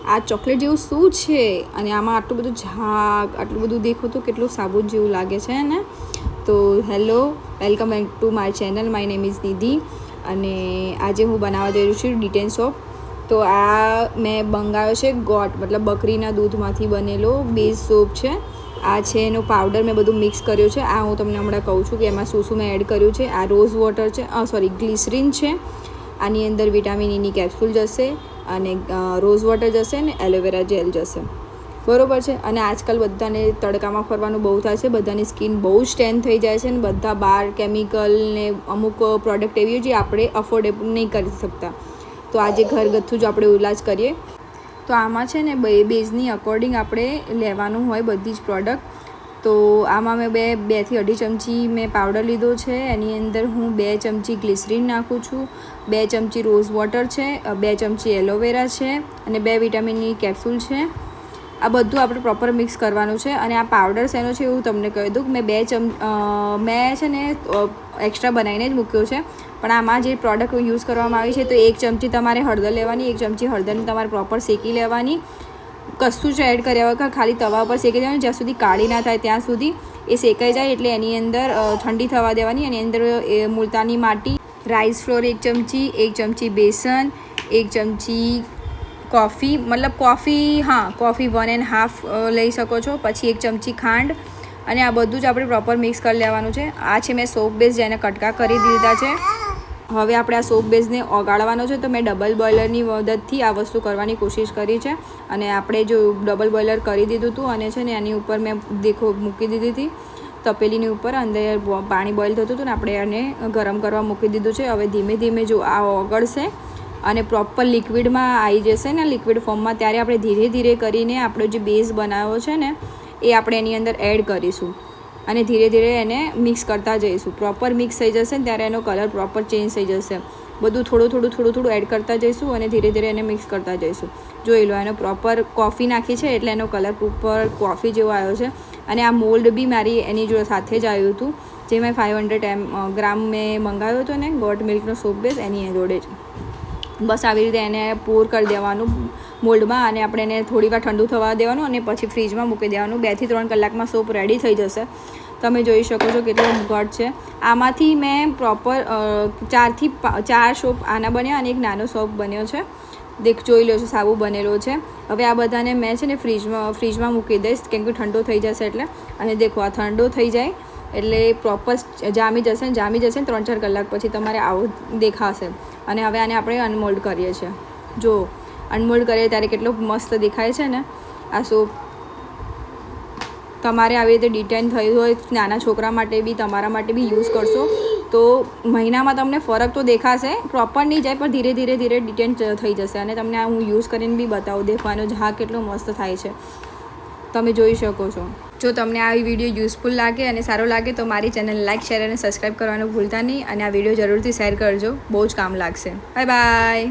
આ ચોકલેટ જેવું શું છે અને આમાં આટલું બધું ઝાગ આટલું બધું દેખો તો કેટલું સાબુન જેવું લાગે છે ને. તો hello, welcome back to my channel. My name is Nidhi અને આજે હું બનાવવા જઈ રહી છું ડિટેન સોપ. તો આ મેં મંગાવ્યો છે ગોટ, મતલબ બકરીના દૂધમાંથી બનેલો બેઝ સોપ છે. આ છે એનો પાવડર, મેં બધું મિક્સ કર્યું છે. આ હું તમને હમણાં કહું છું કે એમાં શું શું મેં એડ કર્યું છે. આ રોઝ વોટર છે, ગ્લિસરીન છે. આની અંદર વિટામિન ઈની કેપ્સ્યુલ જશે અને રોઝ વોટર જશે ને એલોવેરા જેલ જશે, બરોબર છે. અને આજકાલ બધાને તડકામાં ફરવાનું બહુ થાય છે, બધાની સ્કિન બહુ જ ટેન થઈ જાય છે ને બધા બહાર કેમિકલ ને અમુક પ્રોડક્ટ એવી જે આપણે અફોર્ડેબલ નહીં કરી શકતા. તો આજે ઘરગથ્થું જ આપણે ઇલાજ કરીએ. તો આમાં છે ને બેઝની અકોર્ડિંગ આપણે લેવાનું હોય બધી જ પ્રોડક્ટ. તો આમાં મેં 2 થી 2.5 ચમચી મેં પાવડર લીધો છે. એની અંદર હું 2 ચમચી ગ્લિસરીન નાખું છું, 2 ચમચી રોઝ વોટર છે, 2 ચમચી એલોવેરા છે અને 2 વિટામિનની કેપ્સ્યુલ છે. આ બધું આપણે પ્રોપર મિક્સ કરવાનું છે. અને આ પાવડર શેનો છે એવું તમને કહી દઉં. મેં મેં છે ને એક્સ્ટ્રા બનાવીને જ મૂક્યો છે. પણ આમાં જે પ્રોડક્ટ યુઝ કરવામાં આવી છે તો 1 ચમચી તમારે હળદર લેવાની, 1 ચમચી હળદરને તમારે પ્રોપર શેકી લેવાની. કશું જ એડ કર્યા વગર ખાલી તવા પર શેકી દેવાની, જ્યાં સુધી કાળી ના થાય ત્યાં સુધી. એ શેકાઈ જાય એટલે એની અંદર ઠંડી થવા દેવાની. એની અંદર મુલતાની માટી, રાઈસ ફ્લોર 1 ચમચી, 1 ચમચી બેસન, 1 ચમચી કોફી, મતલબ કોફી 1.5 લઈ શકો છો. પછી 1 ચમચી ખાંડ અને આ બધું જ આપણે પ્રોપર મિક્સ કરી લેવાનું છે. આ છે મેં સોપ બેઝ જેને કટકા કરી દીધા છે. હવે આપણે આ સોપ બેઝને ઓગાળવાનો છે. તો મેં ડબલ બોઇલરની મદદથી આ વસ્તુ કરવાની કોશિશ કરી છે. અને આપણે જો ડબલ બોઇલર કરી દીધું હતું અને છે ને એની ઉપર મેં મૂકી દીધી હતી તપેલીની ઉપર, અંદર પાણી બોઇલ થતું હતું ને આપણે એને ગરમ કરવા મૂકી દીધું છે. હવે ધીમે ધીમે જો આ ઓગળશે અને પ્રોપર લિક્વિડમાં આવી જશે ને, લિક્વિડ ફોર્મમાં, ત્યારે આપણે ધીરે ધીરે કરીને આપણો જે બેઝ બનાવ્યો છે ને એ આપણે એની અંદર એડ કરીશું અને ધીરે ધીરે એને મિક્સ કરતા જઈશું. પ્રોપર મિક્સ થઈ જશે ને ત્યારે એનો કલર પ્રોપર ચેન્જ થઈ જશે. બધું થોડું થોડું એડ કરતા જઈશું અને ધીરે ધીરે એને મિક્સ કરતા જઈશું. જોઈ લો, એનો પ્રોપર કોફી નાખી છે એટલે એનો કલર પ્રોપર કોફી જેવો આવ્યો છે. અને આ મોલ્ડ બી મારી એની જોડે સાથે જ આવ્યું હતું, જે મેં 500 ગ્રામ મેં મંગાવ્યો હતો ને ગોટ મિલ્કનો સોપ બેઝ, એની જોડે જ. બસ આવી રીતે એને પોર કરી દેવાનું મોલ્ડમાં અને આપણે એને થોડી વાર ઠંડુ થવા દેવાનું અને પછી ફ્રીજમાં મૂકી દેવાનું. 2 થી 3 કલાકમાં સોપ રેડી થઈ જશે. તમે જોઈ શકો છો કેટલો ઘટ છે. આમાંથી મેં પ્રોપર 4 થી 4 સોપ આના બન્યા અને એક નાનો સોપ બન્યો છે. જોઈ લો છો, સાબુ બનેલો છે. હવે આ બધાને મેં છે ને ફ્રીજમાં મૂકી દઈશ, કેમ કે ઠંડો થઈ જશે એટલે. અને દેખો, આ ઠંડો થઈ જાય એટલે પ્રોપર જામી જશે ને 3-4 કલાક પછી તમારે આવું દેખાશે. અને હવે આને આપણે અનમોલ્ડ કરીએ છીએ. જો અનમોલ્ડ કરીએ ત્યારે કેટલો મસ્ત દેખાય છે ને આ સોપ. તમારે આવી રીતે ડિટેન થયું હોય નાના છોકરા માટે બી, તમારા માટે બી યુઝ કરશો તો મહિનામાં તમને ફરક તો દેખાશે. પ્રોપર નહીં જાય પણ ધીરે ધીરે ડિટેન થઈ જશે. અને તમને આ હું યુઝ કરીને બી બતાવું. દેખવાનો ઝાગ કેટલો મસ્ત થાય છે, તમે જોઈ શકો છો. જો તમને આ વિડીયો યુઝફુલ લાગે અને સારો લાગે તો મારી ચેનલ લાઇક, શેર અને સબસ્ક્રાઈબ કરવાનું ભૂલતા નહીં. અને આ વિડીયો જરૂરથી શેર કરજો, બહુ જ કામ લાગશે. Bye bye.